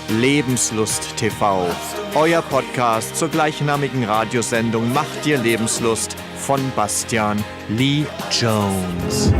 Lebenslust TV, euer Podcast zur gleichnamigen Radiosendung Mach Dir Lebenslust von Bastian Lee Jones.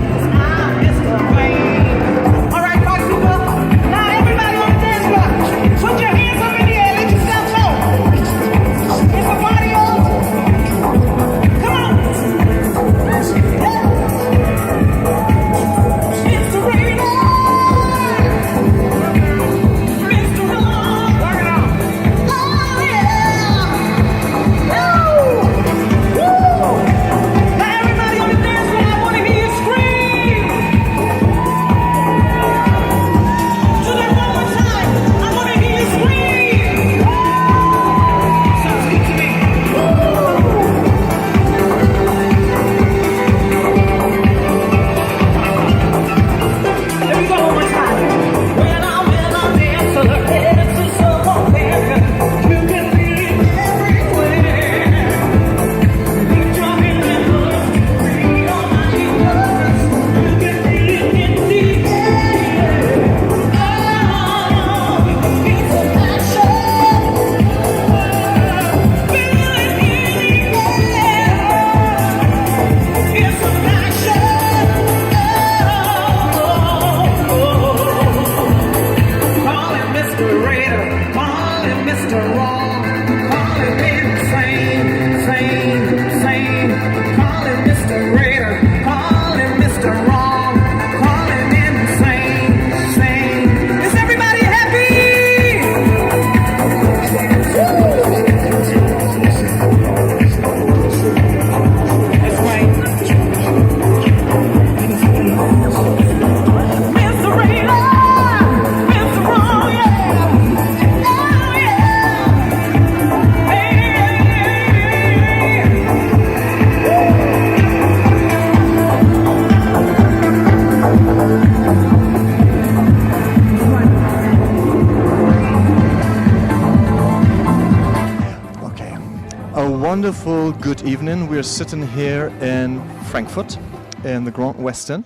Wonderful good evening. We're sitting here in Frankfurt in the Grand Western,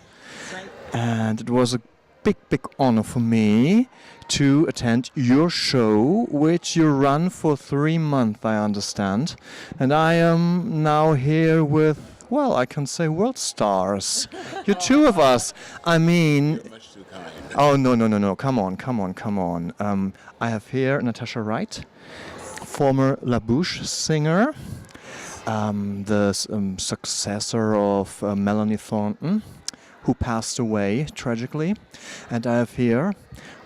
and it was a big honor for me to attend your show, which you run for 3 months, I understand. And I am now here with, well, I can say world stars. You two of us. I mean, oh no, come on. I have here Natascha Wright, former Bouche singer, the successor of Melanie Thornton, who passed away tragically. And I have here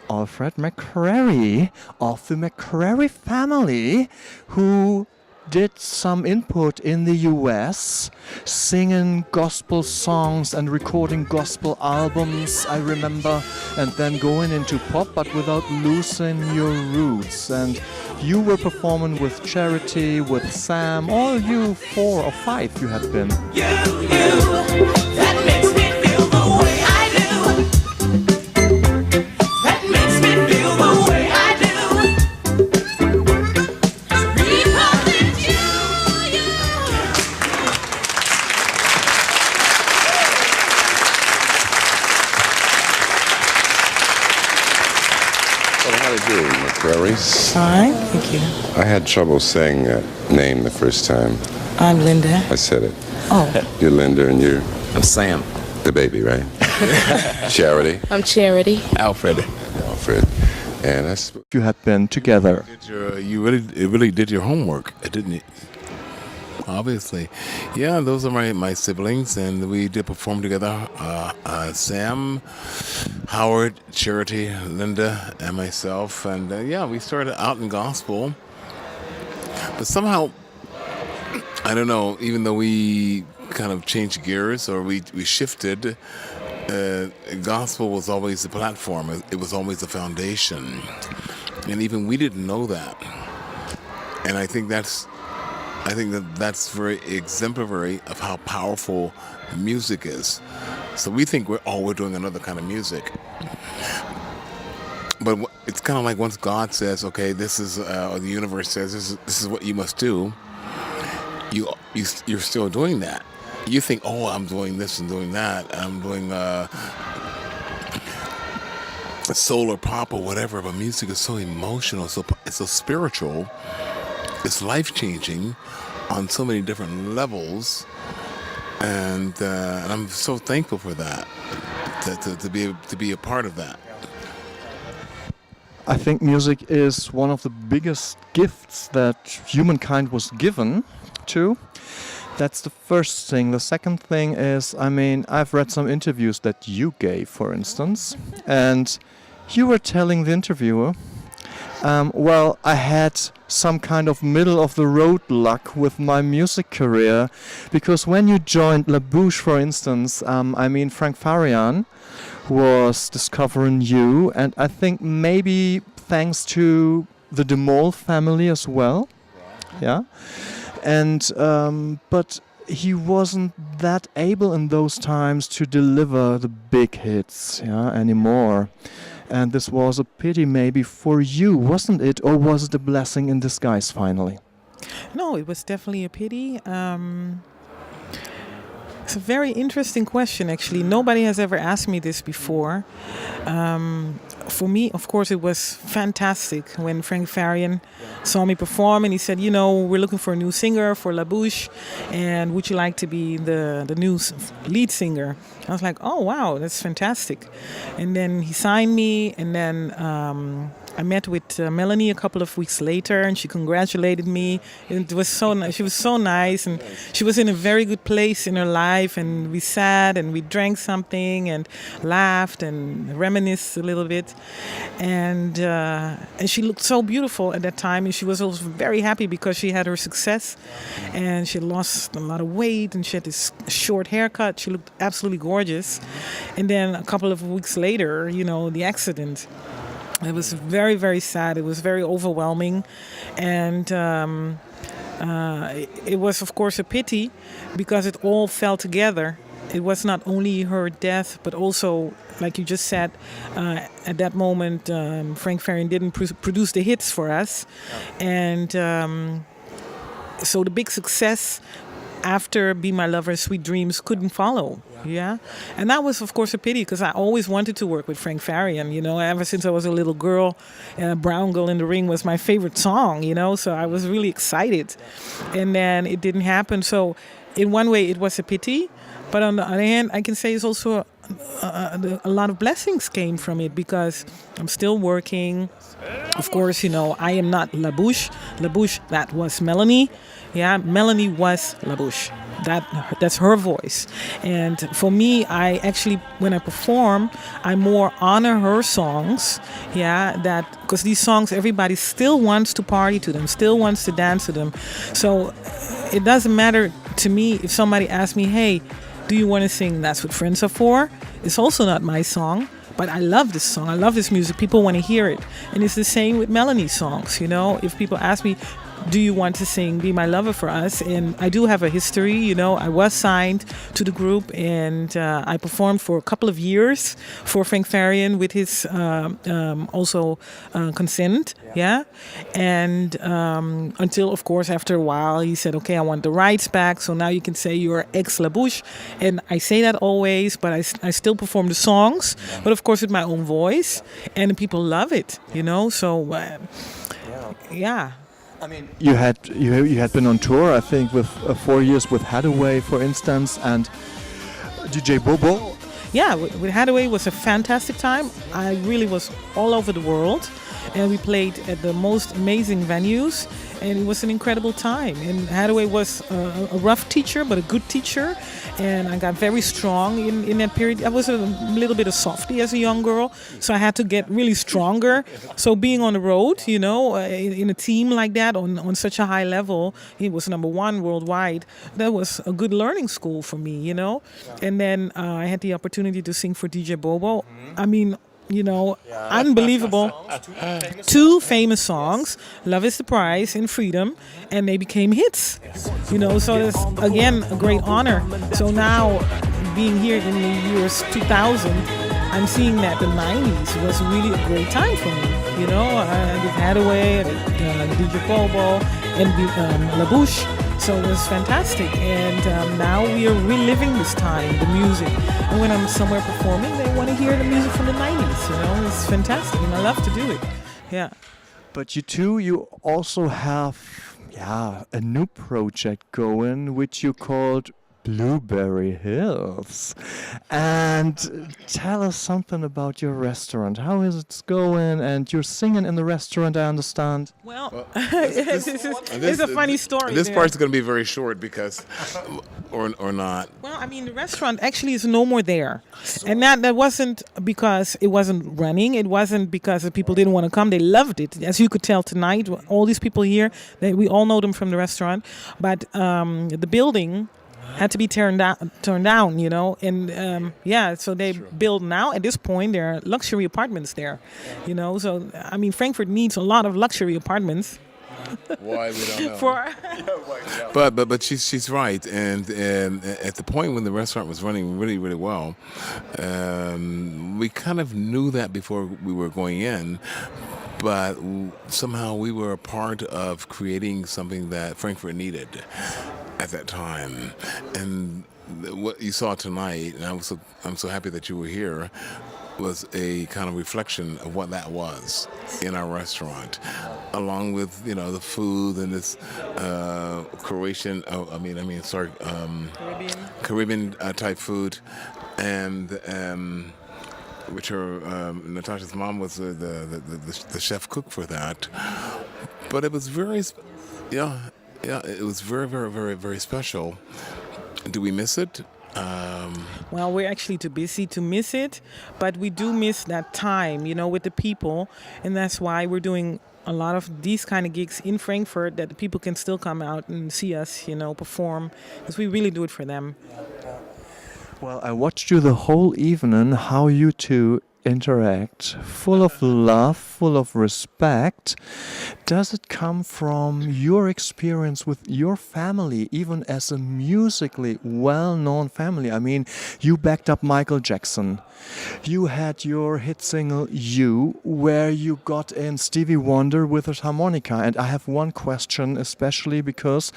Alfred McCrary of the Mccrory Family, who did some input in the US, singing gospel songs and recording gospel albums, I remember, and then going into pop, but without losing your roots. And you were performing with Charity, with Sam, all you 4 or 5 you had been. You, that makes me feel the way I do. That makes me feel the way I do. Because it's you. Well, how do you do, Mccrory? Fine, thank you. I had trouble saying that name the first time. I'm Linda. I said it. Oh. You're Linda and you're... I'm Sam. The baby, right? Charity. I'm Charity. Alfred. And that's... You had been together. You really did your homework, didn't you? Obviously. Yeah, those are my siblings, and we did perform together. Sam, Howard, Charity, Linda, and myself. And we started out in gospel. But somehow, I don't know, even though we kind of changed gears or we shifted, gospel was always the platform. It was always the foundation. And even we didn't know that. And I think that's very exemplary of how powerful music is. So we think we're doing another kind of music. But it's kind of like once God says, okay, this is, or the universe says, this is what you must do, you're still doing that. You think, oh, I'm doing this and doing that. I'm doing soul or pop or whatever, but music is so emotional, it's so spiritual, it's life-changing on so many different levels, and I'm so thankful for that, to be a part of that. I think music is one of the biggest gifts that humankind was given to. That's the first thing. The second thing is, I mean, I've read some interviews that you gave, for instance, and you were telling the interviewer, well, I had some kind of middle-of-the-road luck with my music career, because when you joined La Bouche, for instance, I mean, Frank Farian was discovering you, and I think maybe thanks to the De Mol family as well, yeah. And but he wasn't that able in those times to deliver the big hits, yeah, anymore. And this was a pity maybe for you, wasn't it? Or was it a blessing in disguise finally? No, it was definitely a pity. It's a very interesting question, actually. Nobody has ever asked me this before. For me, of course, it was fantastic when Frank Farian saw me perform, and he said, you know, we're looking for a new singer for La Bouche, and would you like to be the new lead singer? I was like, oh, wow, that's fantastic. And then he signed me, and then I met with Melanie a couple of weeks later, and she congratulated me. It was so nice. She was so nice, and she was in a very good place in her life. And we sat and we drank something and laughed and reminisced a little bit. And she looked so beautiful at that time, and she was also very happy because she had her success, and she had lost a lot of weight, and she had this short haircut. She looked absolutely gorgeous. And then a couple of weeks later, you know, the accident. It was very, very sad. It was very overwhelming. And it was, of course, a pity because it all fell together. It was not only her death, but also, like you just said, at that moment, Frank Farian didn't produce the hits for us. And so the big success after Be My Lover, Sweet Dreams couldn't follow. Yeah. And that was, of course, a pity because I always wanted to work with Frank Farian, you know, ever since I was a little girl. Brown Girl in the Ring was my favorite song, you know, so I was really excited. And then it didn't happen. So in one way, it was a pity. But on the other hand, I can say it's also a lot of blessings came from it because I'm still working. Of course, you know, I am not La Bouche. La Bouche, that was Melanie. Yeah, Melanie was La Bouche. That's her voice. And for me, I actually, when I perform, I more honor her songs. Yeah, that because these songs, everybody still wants to party to them, still wants to dance to them. So it doesn't matter to me if somebody asks me, hey, do you want to sing That's What Friends Are For? It's also not my song. But I love this song. I love this music. People want to hear it. And it's the same with Melanie's songs, you know. If people ask me, do you want to sing Be My Lover for us? And I do have a history, you know. I was signed to the group and I performed for a couple of years for Frank Farian with his also consent, yeah. And until, of course, after a while, he said, okay, I want the rights back. So now you can say you're ex-La Bouche. And I say that always, but I still perform the songs, but of course with my own voice. And the people love it, you know. So, yeah. I mean, you had been on tour, I think, with 4 years with Haddaway, for instance, and DJ Bobo. Yeah, with Haddaway was a fantastic time. I really was all over the world, and we played at the most amazing venues, and it was an incredible time. And Haddaway was a rough teacher, but a good teacher, and I got very strong in that period. I was a little bit of softy as a young girl, so I had to get really stronger. So being on the road, you know, in a team like that, on such a high level, he was #1 worldwide. That was a good learning school for me, you know. And then I had the opportunity to sing for DJ Bobo. I mean, you know, unbelievable. Two famous songs, Love Is the Prize and Freedom, and they became hits. You know, so that's, again, a great honor. So now, being here in the years 2000, I'm seeing that the 90s was really a great time for me. You know, I did Haddaway, I did DJ Bobo, and La Bouche. So it was fantastic. And now we are reliving this time, the music. And when I'm somewhere performing, they want to hear the music from the 90s. You know, it's fantastic, and I love to do it. Yeah. But you also have, a new project going, which you called Blueberry Hills. And tell us something about your restaurant. How is it going? And you're singing in the restaurant, I understand. Well, it's a funny story. This part's going to be very short because, or not. Well, I mean, the restaurant actually is no more there. And that wasn't because it wasn't running. It wasn't because the people didn't want to come. They loved it. As you could tell tonight, all these people here, we all know them from the restaurant. But the building had to be turned down, you know, and so they build now. At this point, there are luxury apartments there, you know. So I mean, Frankfurt needs a lot of luxury apartments. Why we don't know. But she's right, and at the point when the restaurant was running really really well, we kind of knew that before we were going in. But somehow we were a part of creating something that Frankfurt needed at that time. And what you saw tonight, and I'm so happy that you were here, was a kind of reflection of what that was in our restaurant, along with, you know, the food and this Caribbean type food, and which Natascha's mom was the chef cook for that. But it was very, it was very, very, very, very special. Do we miss it? Well, we're actually too busy to miss it, but we do miss that time, you know, with the people, and that's why we're doing a lot of these kind of gigs in Frankfurt, that the people can still come out and see us, you know, perform, because we really do it for them. Well, I watched you the whole evening, how you two interact, full of love, full of respect. Does it come from your experience with your family, even as a musically well-known family? I mean, you backed up Michael Jackson. You had your hit single, You, where you got in Stevie Wonder with his harmonica. And I have one question, especially because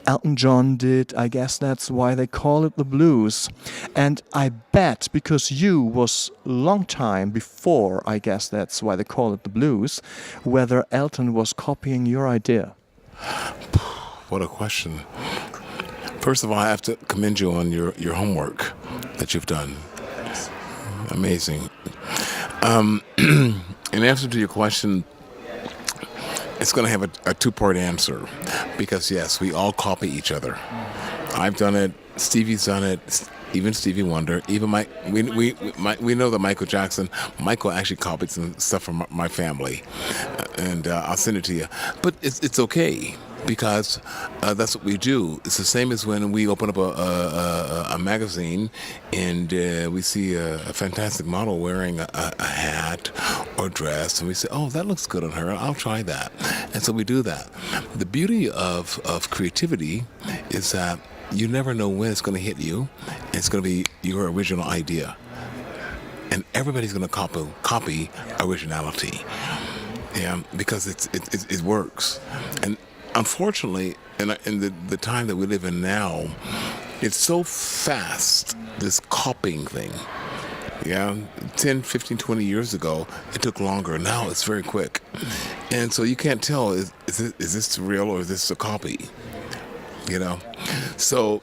Elton John did, I guess that's why they call it the blues. And I bet, because You was long time before, I guess that's why they call it the blues, whether Elton was copying your idea. What a question. First of all, I have to commend you on your homework that you've done. Amazing. In answer to your question, it's going to have a two-part answer, because yes, we all copy each other. I've done it. Stevie's done it. Even Stevie Wonder. Even we know that Michael actually copied some stuff from my family, and I'll send it to you. But it's okay, because that's what we do. It's the same as when we open up a magazine and we see a fantastic model wearing a hat or dress, and we say, oh, that looks good on her, I'll try that. And so we do that. The beauty of creativity is that you never know when it's going to hit you. It's going to be your original idea. And everybody's going to copy originality. Yeah, because it works. And unfortunately, in the time that we live in now, it's so fast, this copying thing. Yeah, 10, 15, 20 years ago, it took longer. Now it's very quick. And so you can't tell, is this real or is this a copy? You know? So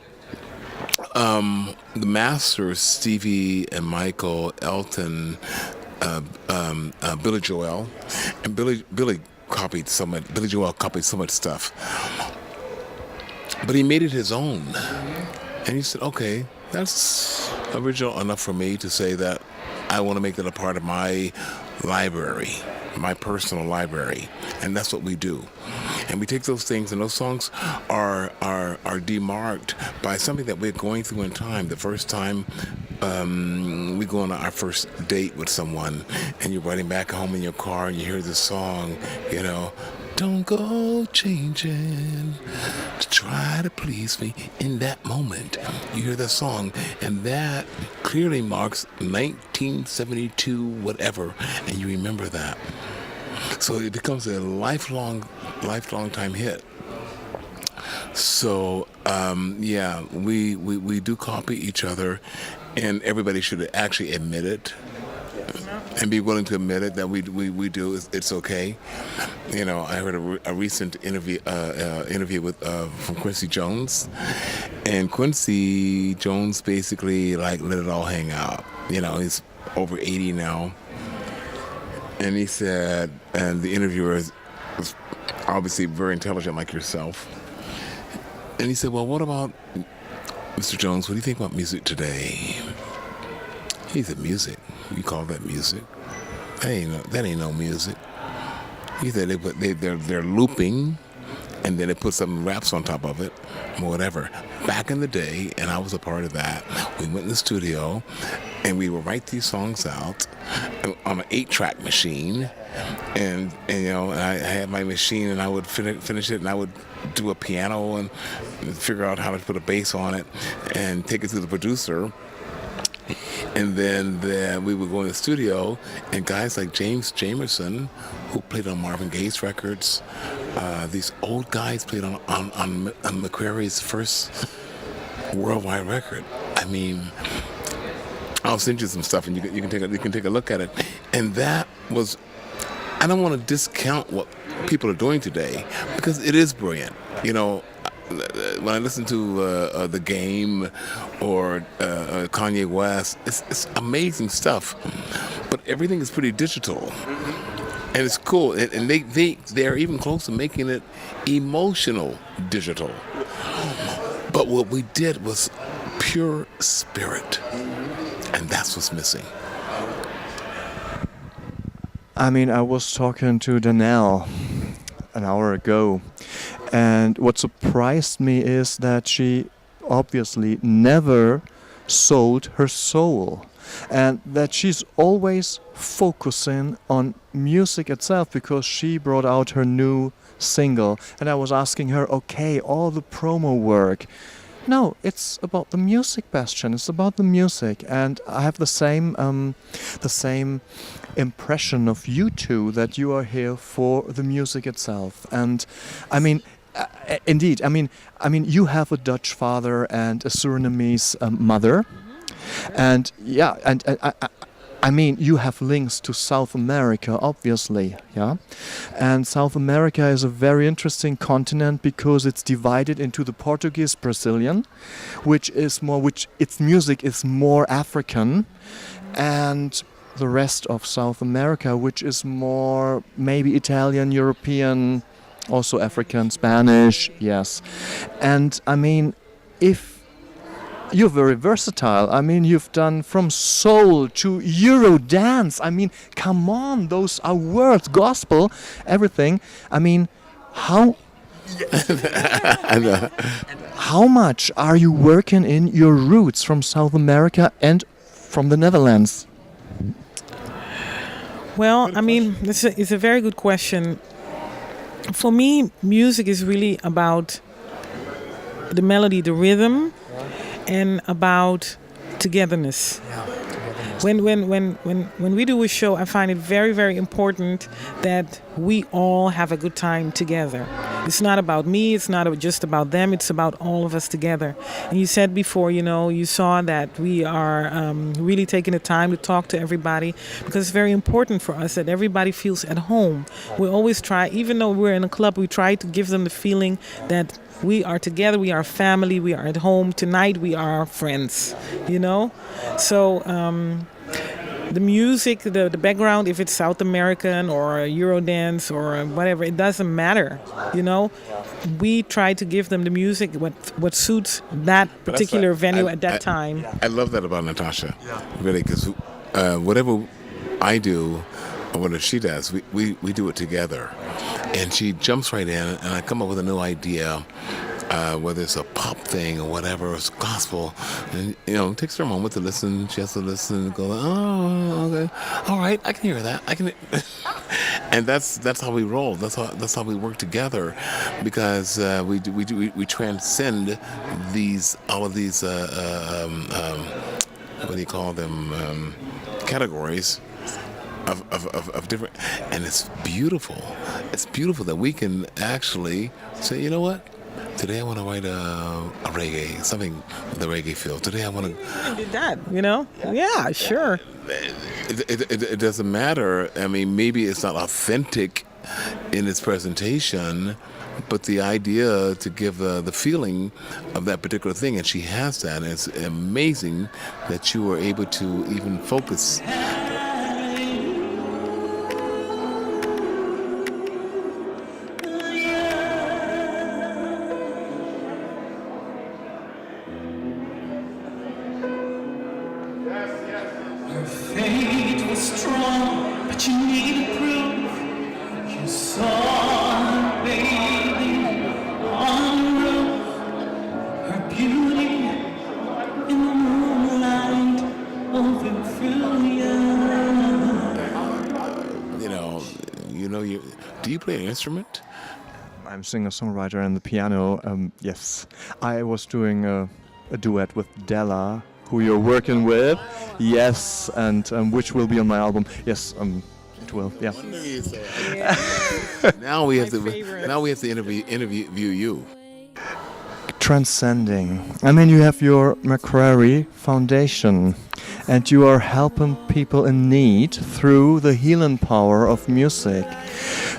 the masters, Stevie and Michael, Elton, Billy Joel, and Billy Joel copied so much stuff, but he made it his own. And he said, okay, that's original enough for me to say that I want to make that a part of my library, my personal library. And that's what we do. And we take those things, and those songs are demarked by something that we're going through in time. The first time we go on our first date with someone, and you're riding back home in your car, and you hear this song, you know, don't go changing to try to please me. In that moment, you hear the song, and that clearly marks 1972, whatever, and you remember that. So it becomes a lifelong time hit. So we do copy each other, and everybody should actually admit it. And be willing to admit it that we do. It's okay. You know, I heard a recent interview with from Quincy Jones, and Quincy Jones basically like let it all hang out. You know, he's over 80 now, and he said, and the interviewer was obviously very intelligent like yourself, and he said, "Well, what about Mr. Jones? What do you think about music today?" He said, "Music? You call that music? That ain't no music." He said they're looping, and then they put some raps on top of it, or whatever. Back in the day, and I was a part of that, we went in the studio, and we would write these songs out on an 8-track machine, and you know, and I had my machine, and I would finish it, and I would do a piano and figure out how to put a bass on it, and take it to the producer. And then we would go in the studio, and guys like James Jamerson, who played on Marvin Gaye's records, these old guys played on Mccrary's first worldwide record. I mean, I'll send you some stuff, and you can take a look at it. And that was, I don't want to discount what people are doing today, because it is brilliant. You know, when I listen to The Game or Kanye West, it's amazing stuff. But everything is pretty digital, and it's cool. And they're even close to making it emotional digital. But what we did was pure spirit, and that's what's missing. I mean, I was talking to Danelle an hour ago, and what surprised me is that she obviously never sold her soul, and that she's always focusing on music itself, because she brought out her new single, and I was asking her, okay, all the promo work. No, it's about the music, Bastian. It's about the music, and I have the same impression of you two, that you are here for the music itself. And I mean, indeed, I mean, you have a Dutch father and a Surinamese mother, and yeah, and I mean, you have links to South America, obviously, yeah? And South America is a very interesting continent, because it's divided into the Portuguese Brazilian, which its music is more African, and the rest of South America, which is more maybe Italian, European, also African, Spanish, yes. And I mean, if you're very versatile. I mean, you've done from soul to Euro dance. I mean, come on, those are words, gospel, everything. I mean, how much are you working in your roots from South America and from the Netherlands? Well, I mean, it's a very good question. For me, music is really about the melody, the rhythm, and about togetherness. When we do a show, I find it very, very important that we all have a good time together. It's not about me, it's not just about them, it's about all of us together. And you said before, you know, you saw that we are really taking the time to talk to everybody, because it's very important for us that everybody feels at home. We always try, even though we're in a club, we try to give them the feeling that we are together, we are family, we are at home. Tonight we are friends, you know? So the music, the background, if it's South American or Eurodance or whatever, it doesn't matter, you know? We try to give them the music, what suits that particular venue at that time. I love that about Natascha, really, because whatever I do, or whatever she does, we do it together. And she jumps right in, and I come up with a new idea, whether it's a pop thing or whatever, it's gospel. And, you know, it takes her a moment to listen. She has to listen and go, oh, okay, all right, I can hear that. I can, and that's how we roll. That's how we work together, because we transcend all of these what do you call them, categories. Of different, and it's beautiful. It's beautiful that we can actually say, you know what, Today I want to write a reggae, something with a reggae feel. Today I want to... I did that, you know? Yeah, sure. It doesn't matter. I mean, maybe it's not authentic in its presentation, but the idea to give the feeling of that particular thing, and she has that, and it's amazing that you were able to even focus. Do you play an instrument? I'm singer-songwriter and the piano. Yes, I was doing a duet with Della, who you're working with. Yes, and which will be on my album. Yes, it will. Yeah. Now we have to interview you. Transcending. I mean, you have your Mccrory Foundation, and you are helping people in need through the healing power of music.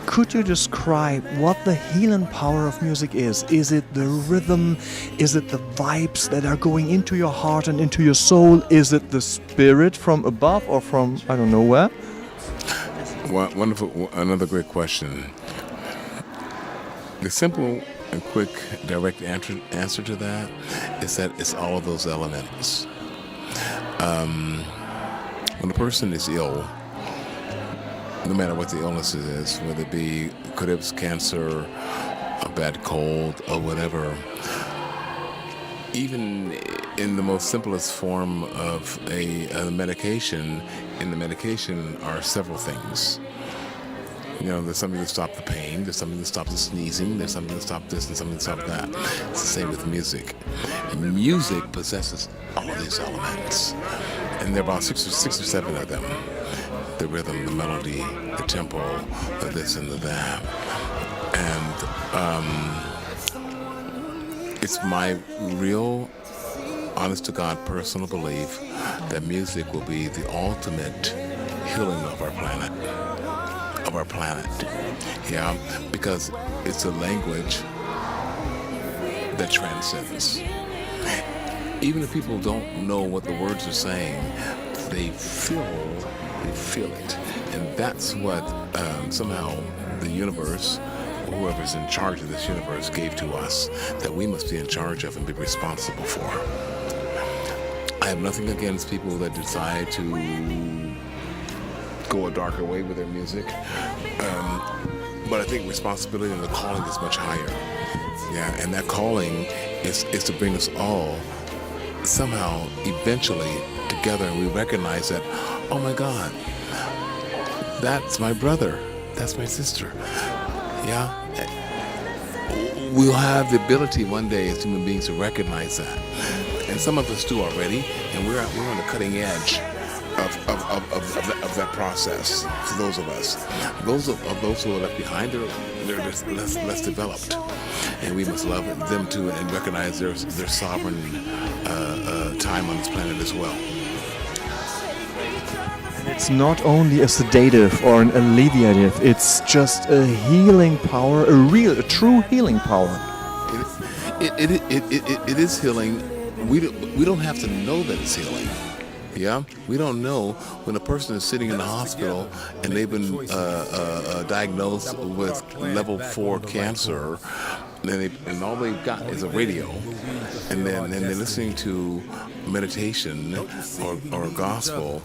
Could you describe what the healing power of music is? Is it the rhythm? Is it the vibes that are going into your heart and into your soul? Is it the spirit from above or from I don't know where? Wonderful. Another great question. The simple and quick, direct answer to that is that it's all of those elements. When a person is ill, no matter what the illness is, whether it be cancer, a bad cold, or whatever, even in the most simplest form of a medication, in the medication are several things. You know, there's something to stop the pain, there's something to stop the sneezing, there's something to stop this and something to stop that. It's the same with music. Music possesses all of these elements, and there are about six or seven of them. The rhythm, the melody, the tempo, the this and the that. And it's my real, honest-to-God personal belief that music will be the ultimate healing of our planet. Yeah, because it's a language that transcends. Even if people don't know what the words are saying, they feel it. And that's what somehow the universe, whoever's in charge of this universe, gave to us, that we must be in charge of and be responsible for. I have nothing against people that decide to go a darker way with their music, but I think responsibility and the calling is much higher. Yeah, and that calling is to bring us all somehow eventually together, and we recognize that, oh my God, that's my brother, that's my sister. Yeah, we'll have the ability one day as human beings to recognize that, and some of us do already, and we're on the cutting edge of that process. For those of us, those who are left behind, they're just less developed, and we must love them too and recognize their sovereign time on this planet as well. It's not only a sedative or an alleviative, it's just a healing power, a true healing power. It is healing. We don't have to know that it's healing. Yeah, we don't know when a person is sitting in the hospital and they've been diagnosed with level 4 cancer, and all they've got is a radio, and then they're listening to meditation or gospel.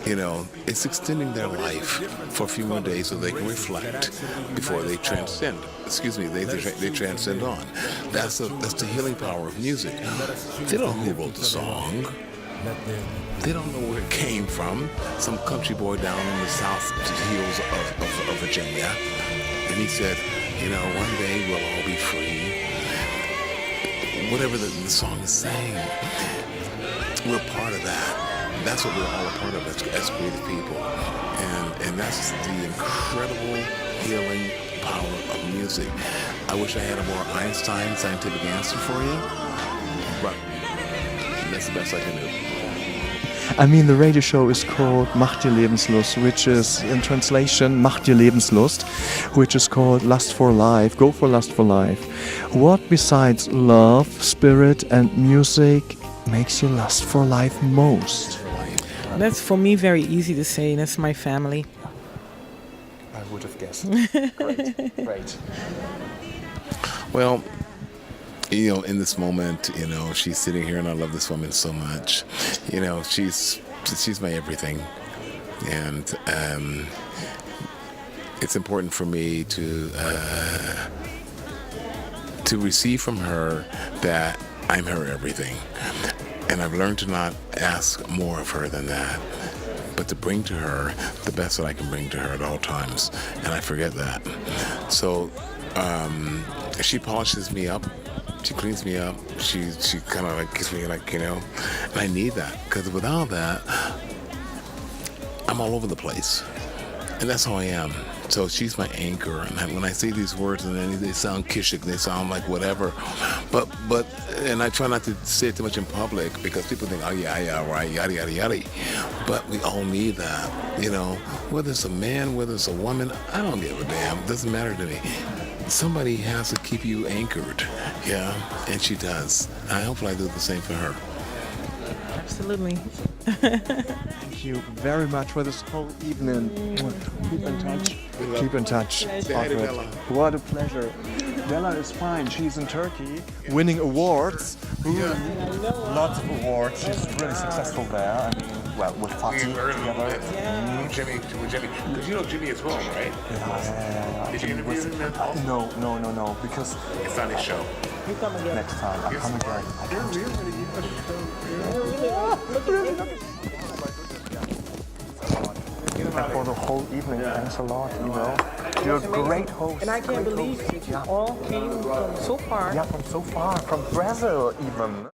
You know, it's extending their life for a few more days so they can reflect before they transcend. They transcend on. That's the healing power of music. They don't know who wrote the song. They don't know where it came from. Some country boy down in the south hills of Virginia. And he said, you know, one day we'll all be free. Whatever the song is saying, we're part of that. That's what we're all a part of as creative people. And that's the incredible healing power of music. I wish I had a more Einstein scientific answer for you, but that's the best I can do. I mean, the radio show is called Mach Dir Lebenslust, which is, in translation, Mach Dir Lebenslust, which is called Lust for Life, Go for Lust for Life. What besides love, spirit and music makes you lust for life most? That's for me very easy to say. That's my family. I would have guessed. Great, great. Well, in this moment, she's sitting here, and I love this woman so much. She's my everything, and it's important for me to receive from her that I'm her everything, and I've learned to not ask more of her than that, but to bring to her the best that I can bring to her at all times, and I forget that. So she polishes me up. She cleans me up. She kind of like gives me and I need that, because without that, I'm all over the place, and that's how I am. So she's my anchor, and when I say these words, and then they sound kishik, they sound like whatever, but and I try not to say it too much in public because people think, oh yeah, right, yada yada yada. But we all need that, whether it's a man, whether it's a woman, I don't give a damn. It doesn't matter to me. Somebody has to keep you anchored, yeah, and she does. I hope I do the same for her. Absolutely. Thank you very much for this whole evening. Keep in touch. Keep in touch. Say hi to Bella. What a pleasure. Bella is fine. She's in Turkey, winning awards. Lots of awards. She's really successful there. I mean, well, with Fatih together. Jimmy, because Jimmy as well, right? Yeah. Did you interview him at all? No, because It's on his show. You come again. next time I come again. And for the whole evening, thanks a lot, You're a great host. And I can't believe that you all came from so far. Yeah, from so far, from Brazil even.